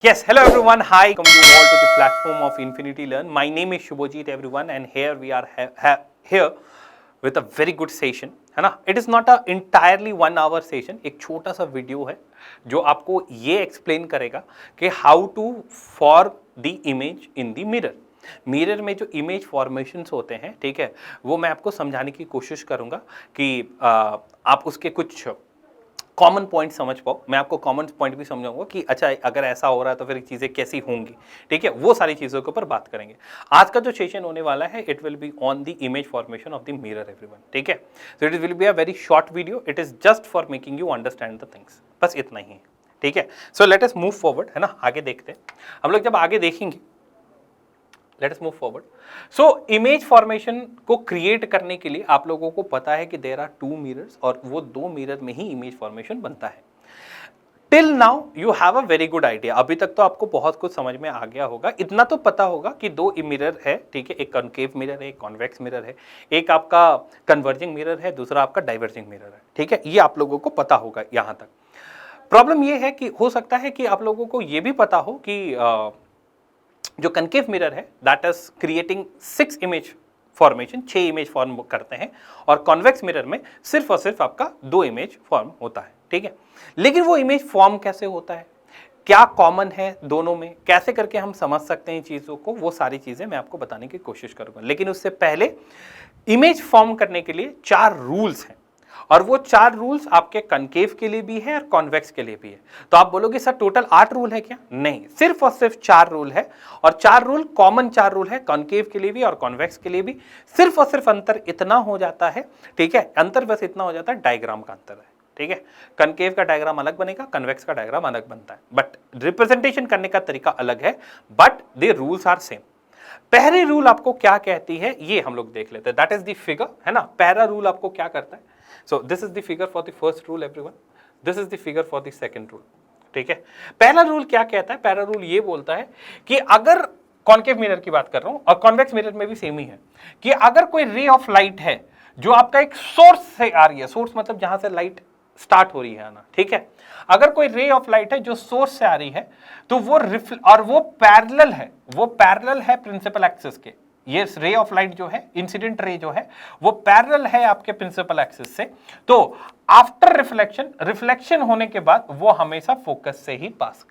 Yes, hello everyone. Hi, welcome you all to the platform of Infinity Learn. My name is Shubhajit everyone and here we are here with a very good session, है ना? It is not a entirely 1 hour session. एक छोटा सा video है जो आपको ये explain करेगा कि how to for the image in the mirror. Mirror में जो इमेज फॉर्मेशंस होते हैं, ठीक है, वो मैं आपको समझाने की कोशिश करूंगा कि आप उसके कुछ कॉमन पॉइंट समझ पाओ. मैं आपको कॉमन पॉइंट भी समझाऊंगा कि अच्छा अगर ऐसा हो रहा है तो फिर चीज़ें कैसी होंगी, ठीक है, वो सारी चीज़ों के ऊपर बात करेंगे. आज का जो सेशन होने वाला है it will be on the image formation of the mirror everyone, ठीक है. So it will be a very short video. It is just for making you understand the things. बस इतना ही है, ठीक है. So let us move forward, है ना. आगे देखते हैं हम लोग. जब आगे देखेंगे late us move forward. So image formation को क्रिएट करने के लिए आप लोगों को पता है कि देयर आर 2 मिरर्स और वो 2 मिरर में ही इमेज फॉर्मेशन बनता है. Till now you have a very good idea. अभी तक तो आपको बहुत कुछ समझ में आ गया होगा. इतना तो पता होगा कि 2 मिरर है, ठीक है. एक कॉनकेव मिरर है, एक कॉन्वेक्स मिरर है, एक आपका कन्वर्जिंग मिरर है, दूसरा आपका डाइवर्जिंग मिरर है, ठीक है. ये आप लोगों को पता होगा. यहां तक प्रॉब्लम ये है कि हो सकता है कि आप लोगों को ये भी पता हो कि जो कनकेव मिरर है that is creating 6 image formation, 6 image form करते हैं, और कॉन्वेक्स मिरर में सिर्फ और सिर्फ आपका 2 इमेज फॉर्म होता है, ठीक है. लेकिन वो इमेज फॉर्म कैसे होता है, क्या कॉमन है दोनों में, कैसे करके हम समझ सकते हैं चीजों को, वो सारी चीजें मैं आपको बताने की कोशिश करूंगा. लेकिन उससे पहले इमेज फॉर्म करने के लिए 4 रूल्स हैं, और वो 4 रूल्स आपके कनकेव के लिए भी है और कॉन्वेक्स के लिए भी है. तो आप बोलोगे सर टोटल 8 रूल है क्या? नहीं, सिर्फ और सिर्फ 4 रूल है, और 4 रूल कॉमन 4 रूल है कॉन्केव के लिए भी और कॉन्वेक्स के लिए भी. सिर्फ और सिर्फ अंतर इतना हो जाता है, ठीक है, अंतर बस इतना हो जाता है, डायग्राम का अंतर है, ठीक है. कनकेव का डायग्राम अलग बनेगा, कन्वेक्स का डायग्राम अलग बनता है, बट रिप्रेजेंटेशन करने का तरीका अलग है, but the rules are same. पहली रूल आपको क्या कहती है ये हम लोग देख लेते हैं. दैट इज द फिगर, है ना. पहला रूल आपको क्या करता है? So this is the figure for the first rule everyone. This is the figure for the second rule. ठीक है. पहला रूल क्या कहता है? पहला रूल ये बोलता है कि अगर कॉन्केव मिरर की बात कर रहा हूं और कॉन्वेक्स मिरर में भी सेम ही है कि अगर कोई रे ऑफ लाइट है जो आपका एक सोर्स से आ रही है, सोर्स मतलब जहां से लाइट स्टार्ट हो रही है आना, ठीक है. अगर कोई रे ऑफ लाइट है जो सोर्स से आ रही है तो वो पैरेलल है प्रिंसिपल एक्सिस के. ये रे ऑफ लाइट जो है, इंसिडेंट रे जो है, वो पैरेलल है आपके प्रिंसिपल एक्सिस से. तो आफ्टर रिफ्लेक्शन होने के बाद वो हमेशा फोकस से ही पास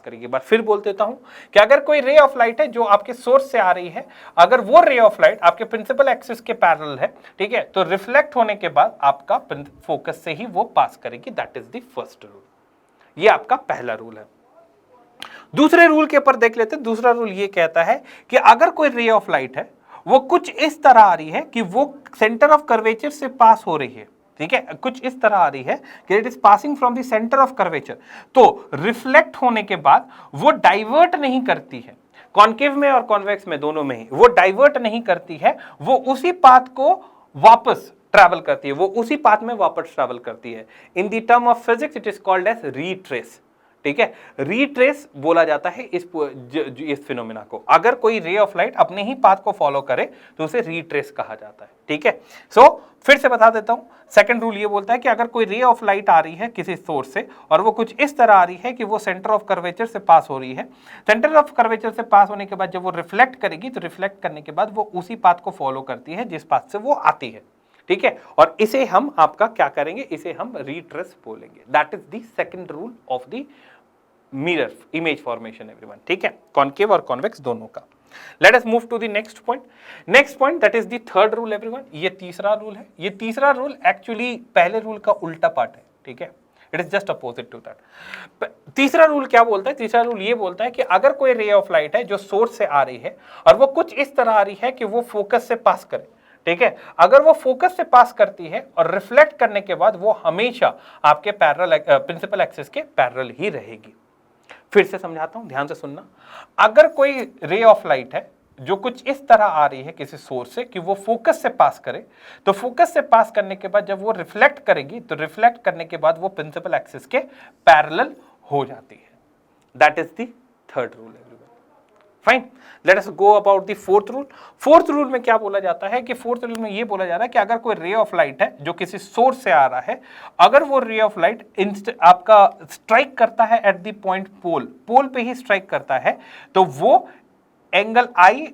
करेगी. बार फिर बोल देता हूं कि अगर कोई रे ऑफ लाइट है जो आपके सोर्स से आ रही है, अगर वो रे ऑफ लाइट आपके प्रिंसिपल एक्सिस के पैरेलल है, ठीक है, तो रिफ्लेक्ट होने के बाद आपका फोकस से ही वो पास करेगी. That is the first rule. ये आपका पहला रूल है. दूसरे रूल के ऊपर देख लेते हैं. दूसरा रूल ये कहता है कि अगर कोई रे ऑफ लाइट है वो कुछ इस तरह आ रही है कि वो सेंटर ऑफ कर्वेचर से पास हो रही है, ठीक है, कुछ इस तरह आ रही है कि it is passing from the centre of curvature, तो रिफ्लेक्ट होने के बाद वो डाइवर्ट नहीं करती है. कॉन्केव में और कॉन्वेक्स में दोनों में ही वो डाइवर्ट नहीं करती है, वो उसी पाथ को वापस ट्रैवल करती है, वो उसी पाथ में वापस ट्रैवल करती है. In the term of physics it is called as retrace, ठीक है. रीट्रेस बोला जाता है इस फिनोमेना को. अगर कोई रे ऑफ लाइट अपने ही पाथ को फॉलो करे तो उसे रीट्रेस कहा जाता है, ठीक है. सो फिर से बता देता हूं. सेकंड रूल ये बोलता है कि अगर कोई रे ऑफ लाइट आ रही है किसी सोर्स से और वो कुछ इस तरह आ रही है कि वो सेंटर ऑफ कर्वेचर से पास हो रही है, सेंटर ऑफ कर्वेचर से पास होने के बाद जब वो रिफ्लेक्ट करेगी तो रिफ्लेक्ट करने के बाद वो उसी पाथ को फॉलो करती है जिस पाथ से वो आती है, ठीक है. और इसे हम आपका क्या करेंगे, इसे हम रीट्रेस बोलेंगे. That is the second rule of the mirror image formation everyone, ठीक है, कॉन्केव और कॉन्वेक्स दोनों का. Let us move to the next point that is the third rule everyone. ये तीसरा रूल है. ये तीसरा रूल एक्चुअली पहले रूल का उल्टा पार्ट है, ठीक है. It is just opposite to that. तीसरा रूल क्या बोलता है? तीसरा रूल ये बोलता है कि अगर कोई रे ऑफ लाइट है जो सोर्स से आ रही है और वो कुछ इस तरह आ रही है कि वो फोकस से पास करे, ठीक है, अगर वो फोकस से पास करती है और रिफ्लेक्ट करने के बाद वो हमेशा आपके पैरेलल प्रिंसिपल एक्सिस के पैरेलल ही रहेगी. फिर से समझाता हूं, ध्यान से सुनना. अगर कोई रे ऑफ लाइट है जो कुछ इस तरह आ रही है किसी सोर्स से कि वो फोकस से पास करे, तो फोकस से पास करने के बाद जब वो रिफ्लेक्ट करेगी तो रिफ्लेक्ट करने के बाद वो प्रिंसिपल एक्सिस के पैरेलल हो जाती है. That is the third rule everyone. Fine, let us go about the fourth rule. Fourth rule में क्या बोला जाता है कि फोर्थ रूल में ये बोला जा रहा है कि अगर कोई रे ऑफ लाइट है जो किसी सोर्स से आ रहा है, अगर वो रे ऑफ लाइट आपका स्ट्राइक करता है at the point pole, pole पे ही स्ट्राइक करता है, तो वो angle I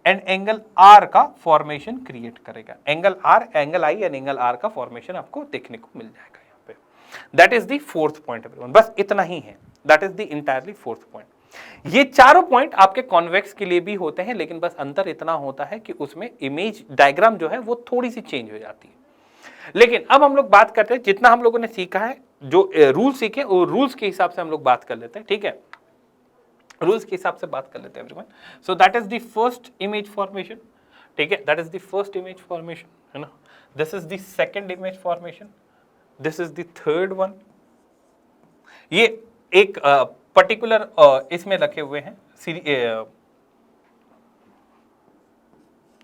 and angle R का फॉर्मेशन क्रिएट करेगा। Angle R, angle I and angle R का फॉर्मेशन आपको देखने को मिल जाएगा यहाँ पे। That is the fourth point everyone, बस इतना ही है, that is the entirely fourth point. ये चारों पॉइंट आपके कॉन्वेक्स के लिए भी होते हैं, लेकिन बस अंतर इतना होता है कि उसमें इमेज डायग्राम जो है वो थोड़ी सी चेंज हो जाती है। लेकिन अब हम लोग बात करते हैं, जितना हम लोगों ने सीखा है, जो रूल सीखे वो रूल्स के हिसाब से हम लोग बात कर लेते हैं, ठीक है, रूल्स के हिसाब से बात कर लेते हैं everyone. So that is the first image formation, ठीक है, that is the first image formation, है ना। This is the second image formation, this is the third one. ये एक पर्टिकुलर इसमें रखे हुए हैं,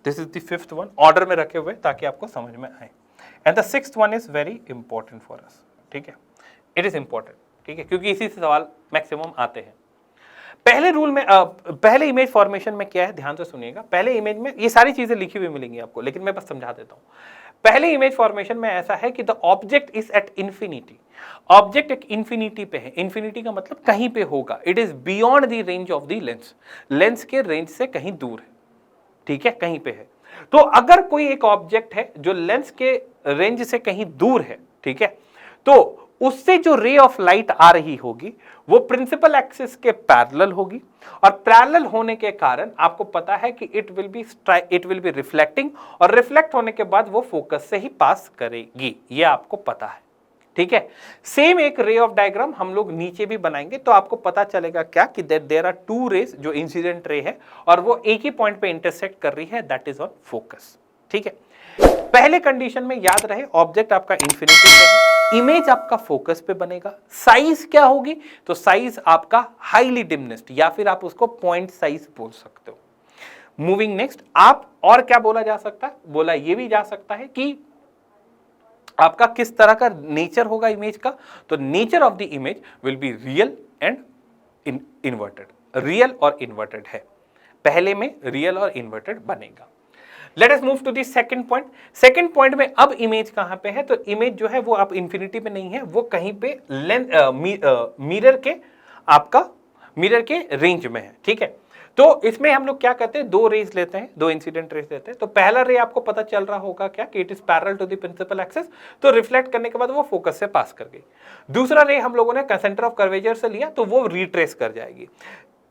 this is the fifth one, order में रखे हुए ताकि आपको समझ में आए। And the sixth one is very important for us, ठीक है, इट इज इंपॉर्टेंट, ठीक है, क्योंकि इसी से सवाल मैक्सिमम आते हैं। पहले रूल में पहले इमेज फॉर्मेशन में क्या है, ध्यान से सुनिएगा। पहले इमेज में ये सारी चीजें लिखी हुई मिलेंगी आपको, लेकिन मैं बस समझा देता हूं। पहले इमेज फॉर्मेशन में ऐसा है कि the object is at infinity, object एक इंफिनिटी पे है। इंफिनिटी का मतलब कहीं पे होगा, it is beyond the range of the lens, lens के रेंज से कहीं दूर है, ठीक है, कहीं पे है। तो अगर कोई एक ऑब्जेक्ट है जो लेंस के रेंज से कहीं दूर है, ठीक है, तो उससे जो रे ऑफ लाइट आ रही होगी वो प्रिंसिपल एक्सिस के पैरेलल होगी, और पैरेलल होने के कारण आपको पता है कि इट विल बी रिफ्लेक्टिंग, और रिफ्लेक्ट होने के बाद वो फोकस से ही पास करेगी, ये आपको पता है, ठीक है। सेम एक रे ऑफ डायग्राम हम लोग नीचे भी बनाएंगे, तो आपको पता चलेगा क्या कि देयर आर टू रेज, जो इंसिडेंट रे है और वो एक ही पॉइंट पे इंटरसेक्ट कर रही है, दैट इज ऑन फोकस, ठीक है। पहले कंडीशन में याद रहे ऑब्जेक्ट आपका इंफिनिटी पे है, इमेज आपका फोकस पे बनेगा। साइज क्या होगी, तो साइज आपका हाईली डिमनेस्ड, या फिर आप उसको पॉइंट साइज बोल सकते हो। मूविंग नेक्स्ट, आप और क्या बोला जा सकता है, बोला ये भी जा सकता है कि आपका किस तरह का नेचर होगा इमेज का, तो nature of the image will be real and inverted, real और इन्वर्टेड है, पहले में रियल और इन्वर्टेड बनेगा। Let us move to the second point. Second point में अब इमेज कहां पे है, तो इमेज जो है वो अब इंफिनिटी पे नहीं है, वो कहीं पे मिरर के, आपका मिरर के रेंज में है, ठीक है। तो इसमें हम लोग क्या करते हैं, दो रेज लेते हैं, दो इंसिडेंट रेज लेते हैं। तो पहला रे आपको पता चल रहा होगा क्या कि it is parallel to the principal axis, तो रिफ्लेक्ट करने के बाद वो फोकस से पास कर गई। दूसरा रे हम लोगों ने सेंटर ऑफ कर्वेचर से लिया, तो वो रिट्रेस कर जाएगी,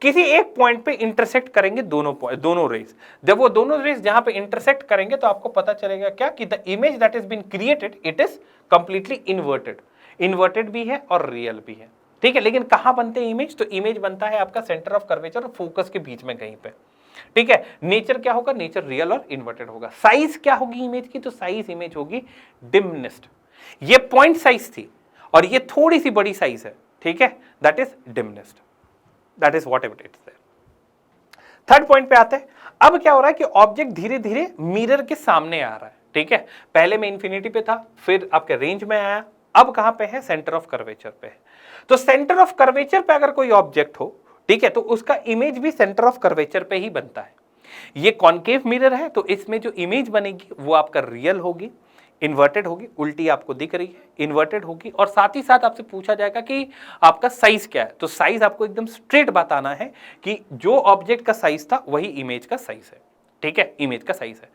किसी एक पॉइंट पे इंटरसेक्ट करेंगे दोनों रेज। जब वो दोनों रेज जहां पे इंटरसेक्ट करेंगे तो आपको पता चलेगा क्या कि the image that is been created it is completely inverted, inverted भी है और रियल भी है, ठीक है। लेकिन कहां बनते हैं इमेज, तो इमेज बनता है आपका सेंटर ऑफ कर्वेचर और फोकस के बीच में कहीं पे, ठीक है। नेचर क्या होगा, नेचर रियल और इन्वर्टेड होगा। साइज क्या होगी इमेज की, तो साइज इमेज होगी डिमनेस्ड। ये पॉइंट साइज थी और ये थोड़ी सी बड़ी साइज है, ठीक है, that is diminished, that is whatever it is. Third point पे आते हैं। अब क्या हो रहा है कि ऑब्जेक्ट धीरे धीरे मिरर के सामने आ रहा है, ठीक है। पहले में इंफिनिटी पे था, फिर आपके रेंज में आया, अब कहां पे है, सेंटर ऑफ कर्वेचर पे है। तो सेंटर ऑफ कर्वेचर पे अगर कोई ऑब्जेक्ट हो, ठीक है, तो उसका इमेज भी सेंटर ऑफ कर्वेचर पे ही बनता है। ये कॉन्केव मिरर है, तो इसमें जो इमेज बनेगी वो आपका रियल होगी, इन्वर्टेड होगी, उल्टी आपको दिख रही है, इन्वर्टेड होगी, और साथ ही साथ आपसे पूछा जाएगा कि आपका साइज क्या है, तो साइज आपको एकदम स्ट्रेट बताना है कि जो ऑब्जेक्ट का साइज था वही इमेज का साइज है, ठीक है, इमेज का साइज है।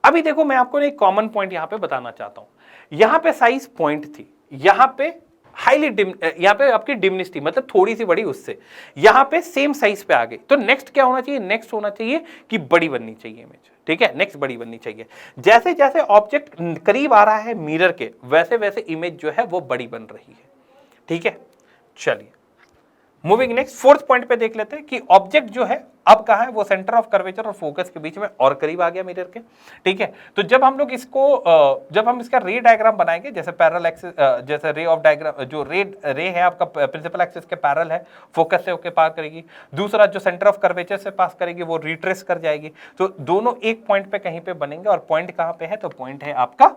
अभी देखो मैं आपको एक कॉमन पॉइंट यहां पे बताना चाहता हूं। यहां पे साइज पॉइंट थी, यहां पे हाईली डिम, यहां पे आपकी डिमनिस्टी मतलब थोड़ी सी बड़ी, उससे यहां पे सेम साइज पे आ गई। तो नेक्स्ट क्या होना चाहिए, नेक्स्ट होना चाहिए कि बड़ी बननी चाहिए इमेज, ठीक है, नेक्स्ट बड़ी बननी चाहिए। जैसे जैसे ऑब्जेक्ट करीब आ रहा है मिरर के, वैसे वैसे इमेज जो है वो बड़ी बन रही है, ठीक है। चलिए मूविंग नेक्स्ट, फोर्थ पॉइंट पे देख लेते हैं कि ऑब्जेक्ट जो है अब कहां है, वो सेंटर ऑफ कर्वेचर और फोकस के बीच में और करीब आ गया मिरर के, ठीक है। तो जब हम लोग इसको जब हम इसका रे डायग्राम बनाएंगे, जैसे पैरेलल एक्सिस, जैसे रे ऑफ डायग्राम, जो रे है आपका प्रिंसिपल एक्सिस के पैरेलल है, फोकस से होकर पार करेगी। दूसरा जो सेंटर ऑफ कर्वेचर से पास करेगी वो रिट्रेस कर जाएगी। तो दोनों एक पॉइंट पे कहीं पे बनेंगे, और पॉइंट कहां पे है, तो पॉइंट है आपका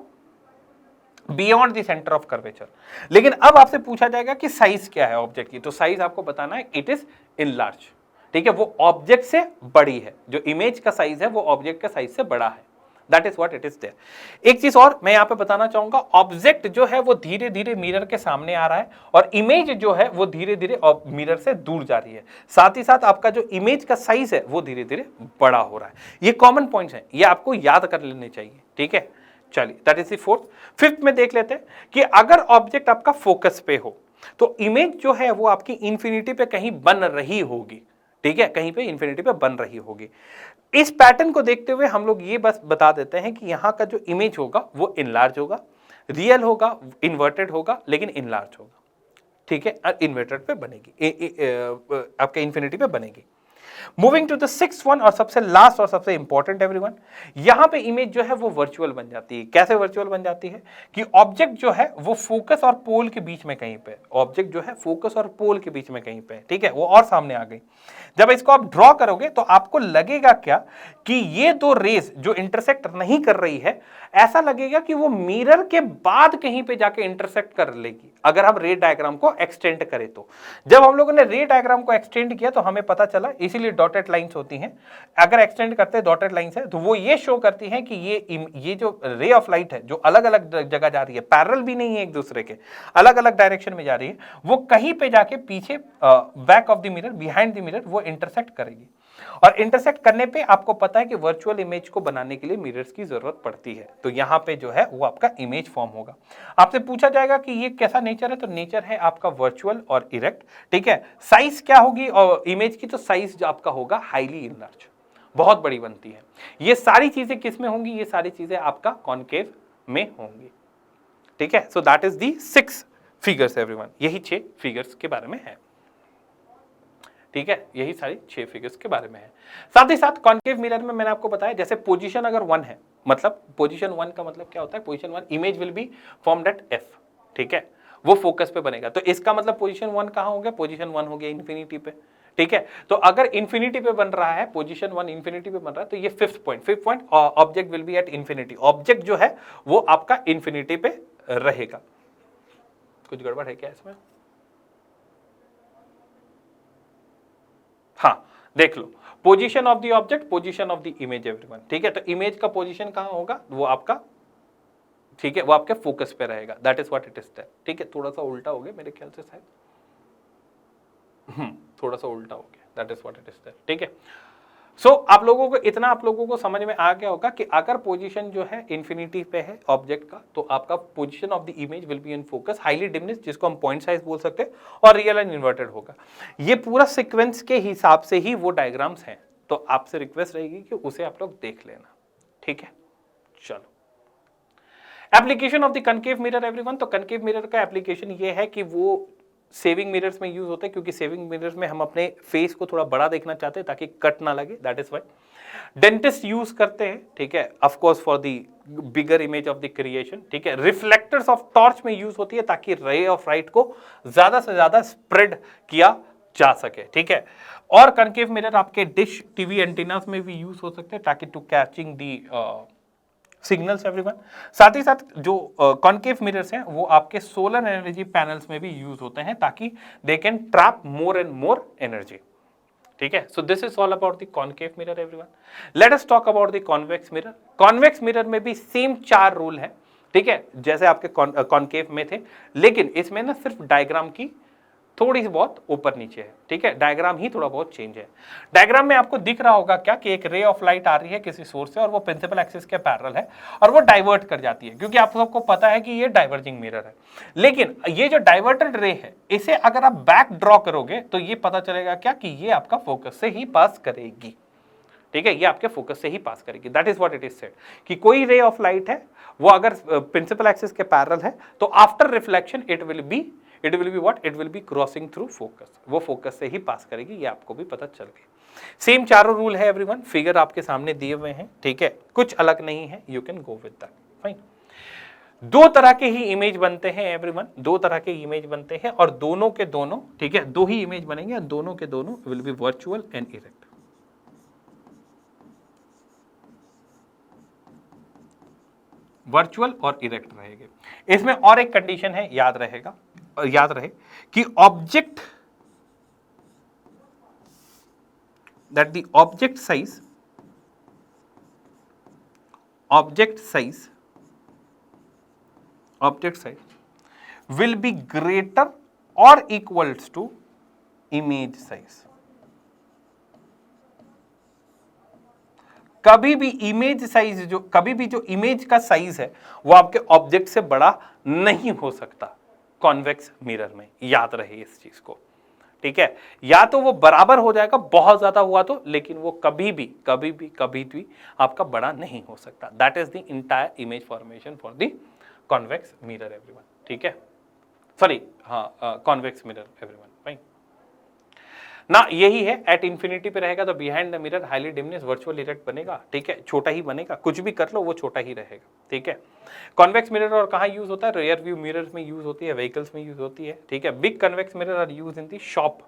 beyond the centre of curvature. लेकिन अब आपसे पूछा जाएगा कि साइज क्या है ऑब्जेक्ट की, तो साइज आपको बताना है इट इज इनलार्ज, ठीक है, वो ऑब्जेक्ट से बड़ी है, जो इमेज का साइज है वो ऑब्जेक्ट के साइज से बड़ा है, that is what it is there. एक चीज और मैं यहां पे बताना चाहूंगा, ऑब्जेक्ट जो है वो धीरे धीरे मिरर के सामने आ रहा है और इमेज जो है वो धीरे धीरे मिरर से दूर जा रही है, साथ ही साथ आपका जो इमेज का साइज है वो धीरे धीरे बड़ा हो रहा है। ये कॉमन पॉइंट्स हैं, ये आपको याद कर लेने चाहिए, ठीक है। चलिए, that is the fourth. Fifth में देख लेते हैं कि अगर ऑब्जेक्ट आपका फोकस पे हो तो इमेज जो है वो आपकी इंफिनिटी पे कहीं बन रही होगी, ठीक है, कहीं पे इंफिनिटी पे बन रही होगी। इस पैटर्न को देखते हुए हम लोग ये बस बता देते हैं कि यहां का जो इमेज होगा वो इनलार्ज होगा, रियल होगा, इन्वर्टेड होगा, लेकिन इनलार्ज होगा, ठीक है, इन्वर्टेड पे बनेगी, आपके इंफिनिटी पे बनेगी। Moving to the sixth one और सबसे लास्ट और सबसे इंपॉर्टेंट एवरीवन, यहां पे इमेज जो है वो वर्चुअल बन जाती है। कैसे वर्चुअल बन जाती है कि ऑब्जेक्ट जो है वो फोकस और पोल के बीच में कहीं पे, ऑब्जेक्ट जो है फोकस और पोल के बीच में कहीं पे, ठीक है, वो और सामने आ गई। जब इसको आप ड्रॉ करोगे तो आपको लगेगा क्या कि ये दो रेस जो इंटरसेक्ट नहीं कर रही है, ऐसा लगेगा कि वो मिरर के बाद कहीं पे जाके इंटरसेक्ट कर लेगी अगर हम रे डायग्राम को एक्सटेंड करें तो। जब हम लोगों ने रे डायग्राम को एक्सटेंड किया तो हमें पता चला, इसीलिए डॉटेड लाइंस होती हैं, अगर एक्सटेंड करते हैं डॉटेड लाइंस है तो वो ये शो करती हैं कि ये जो रे ऑफ लाइट है जो अलग अलग जगह जा रही है, पैरेलल भी नहीं है एक दूसरे के, अलग अलग डायरेक्शन में जा रही है, वो कहीं पे जाके पीछे back of the mirror, behind the mirror वो इंटरसेक्ट करेगी। और इंटरसेक्ट करने पे आपको पता है कि वर्चुअल इमेज को बनाने के लिए मिरर्स की जरूरत पड़ती है, तो यहां पे जो है वो आपका इमेज फॉर्म होगा। आपसे पूछा जाएगा कि ये कैसा नेचर है, तो नेचर है आपका वर्चुअल और इरेक्ट, ठीक है। साइज क्या होगी और इमेज की, तो साइज जो आपका होगा हाईली इनलार्ज, बहुत बड़ी बनती है। ये सारी चीजें किस में होंगी, ये सारी चीजें आपका कॉनकेव में होंगी, ठीक है। So that is the 6 figures everyone, यही 6 फिगर्स के बारे में है, ठीक है, यही सारी 6 फिगर्स के बारे में है। साथ ही साथ कॉनकेव मिरर में मैंने आपको बताया, जैसे पोजीशन अगर 1 है, मतलब पोजीशन 1 का मतलब क्या होता है, position 1 image will be formed at F, ठीक है, वो फोकस पे बनेगा, तो इसका मतलब पोजीशन 1 कहां हो गया, पोजीशन 1 हो गया इंफिनिटी पे, ठीक है। तो अगर इंफिनिटी पे बन रहा है, पोजीशन 1 इंफिनिटी पे बन रहा है, तो ये fifth point object will be at infinity, object जो है वो आपका इंफिनिटी पे रहेगा। कुछ गड़बड़ है क्या इसमें? हाँ, देख लो, position of the object, position of the image everyone, ठीक है। तो इमेज का पोजीशन कहां होगा, वो आपका, ठीक है, वो आपके फोकस पे रहेगा, that is what it is, ठीक है। थोड़ा सा उल्टा हो गया मेरे ख्याल से शायद, थोड़ा सा उल्टा हो गया, that is what it is, ठीक है। सो आप लोगों को इतना, आप लोगों को समझ में आ गया होगा कि अगर पोजीशन जो है इंफिनिटी पे है ऑब्जेक्ट का, तो आपका position of the image will be in focus, highly diminished, जिसको हम पॉइंट साइज बोल सकते हैं, और रियल एंड इन्वर्टेड होगा। ये पूरा सीक्वेंस के हिसाब से ही वो डायग्राम्स हैं, तो आपसे रिक्वेस्ट रहेगी कि उसे आप लोग देख लेना, ठीक है। चलो, application of the concave mirror everyone, तो कनकेव मिरर का एप्लीकेशन ये है कि वो सेविंग मिरर्स में यूज होता है, क्योंकि सेविंग मिरर्स में हम अपने फेस को थोड़ा बड़ा देखना चाहते हैं ताकि कट ना लगे, that is why dentist use करते हैं, ठीक है, of course for the bigger image of the creation, ठीक है। रिफ्लेक्टर्स ऑफ टॉर्च में यूज होती है ताकि रे ऑफ लाइट को ज्यादा से ज्यादा स्प्रेड किया जा सके, ठीक है। और कनकेव मिरर आपके डिश टीवी एंटीनास में भी यूज हो सकते हैं ताकि to catching the signals everyone. साथ ही साथ जो कॉनकेव मिरर्स हैं वो आपके सोलर एनर्जी पैनल्स में भी यूज होते हैं ताकि they can trap more and more energy, ठीक है। So this is all about the concave mirror everyone. Let us talk about the convex mirror. Convex mirror में भी सेम 4 रूल है, ठीक है, जैसे आपके कॉनकेव में थे, लेकिन इसमें ना सिर्फ डायग्राम की थोड़ी सी बहुत ऊपर नीचे है, ठीक है, डायग्राम ही थोड़ा बहुत चेंज है। डायग्राम में आपको दिख रहा होगा क्या कि एक रे ऑफ लाइट आ रही है किसी सोर्स से और वो प्रिंसिपल एक्सिस के पैरेलल है और वो डाइवर्ट कर जाती है, क्योंकि आप सबको पता है कि ये डाइवर्जिंग मिरर है। लेकिन ये जो डाइवर्टेड रे है, इसे अगर आप बैक ड्रॉ करोगे तो ये पता चलेगा क्या कि ये आपका फोकस से ही पास करेगी, ठीक है, ये आपके फोकस से ही पास करेगी, that is what it is said कि कोई रे ऑफ लाइट है वो अगर प्रिंसिपल एक्सिस के पैरेलल है तो after reflection it will be what, it will be crossing through focus, वो फोकस से ही पास करेगी, ये आपको भी पता चल गई। सेम चारों रूल है एवरीवन, फिगर आपके सामने दिए हुए हैं, ठीक है, कुछ अलग नहीं है, you can go with that, fine. 2 तरह के ही इमेज बनते हैं एवरीवन, 2 तरह के इमेज बनते हैं और दोनों के दोनों, ठीक है, 2 ही इमेज बनेंगे, दोनों के दोनों will be virtual and erect. Virtual और इरेक्ट रहेंगे। इसमें और एक कंडीशन है, याद रहे कि object that the object size will be greater or equals to image size. कभी भी जो इमेज का साइज है वो आपके ऑब्जेक्ट से बड़ा नहीं हो सकता कॉन्वेक्स मिरर में, याद रहे इस चीज को, ठीक है। या तो वो बराबर हो जाएगा बहुत ज्यादा हुआ तो, लेकिन वो कभी भी आपका बड़ा नहीं हो सकता। That is the entire image formation for the convex mirror everyone, ठीक है, सॉरी हाँ कॉन्वेक्स मिरर एवरीवन, फाइन ना। यही है, एट इंफिनिटी पे रहेगा तो behind the mirror highly diminish virtual erect बनेगा, ठीक है, छोटा ही बनेगा, कुछ भी कर लो वो छोटा ही रहेगा, ठीक है। कॉन्वेक्स मिरर और कहाँ यूज होता है? रियर व्यू मिरर्स में यूज होती है, व्हीकल्स में यूज होती है, ठीक है। Big convex mirror are use in the shop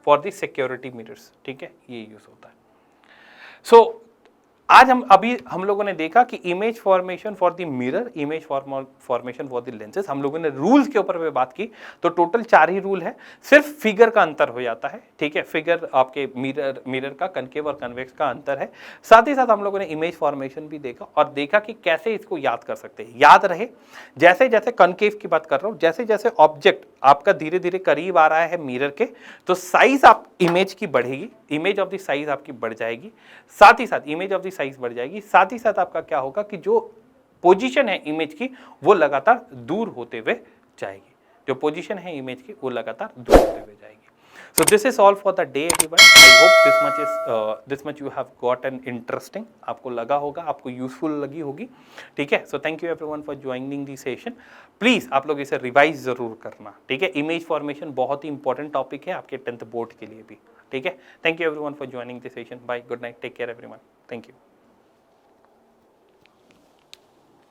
for the security mirrors, ठीक है, ये यूज होता है। सो आज हम लोगों ने देखा कि image formation for the mirror, image formation for the lenses, हम लोगों ने रूल्स के ऊपर बात की। तो टोटल 4 ही रूल है, सिर्फ फिगर का अंतर हो जाता है, ठीक है, फिगर आपके मिरर का कनकेव और कन्वेक्स का अंतर है। साथ ही साथ हम लोगों ने इमेज फॉर्मेशन भी देखा और देखा कि कैसे इसको याद कर सकते हैं। याद रहे, जैसे जैसे कनकेव की बात कर रहा हूं, जैसे जैसे ऑब्जेक्ट आपका धीरे धीरे करीब आ रहा है मिरर के, तो साइज आप इमेज की बढ़ेगी, इमेज ऑफ द साइज आपकी बढ़ जाएगी, साथ ही साथ इमेज ऑफ द साइज बढ़ जाएगी, साथ ही साथ आपका क्या होगा कि जो पोजीशन है इमेज की वो लगातार दूर होते हुए जाएगी, जो पोजीशन है इमेज की वो लगातार दूर होते हुए जाएगी। So this is all for the day everyone. I hope this much you have got an interesting, आपको लगा होगा, आपको यूजफुल लगी होगी, ठीक है। So thank you everyone for joining the session. Please आप लोग इसे रिवाइज जरूर करना, ठीक है। इमेज फॉर्मेशन बहुत ही इंपॉर्टेंट टॉपिक है आपके 10th बोर्ड के लिए भी, ठीक है। Thank you everyone for joining this session. Bye, good night, take care everyone, thank you.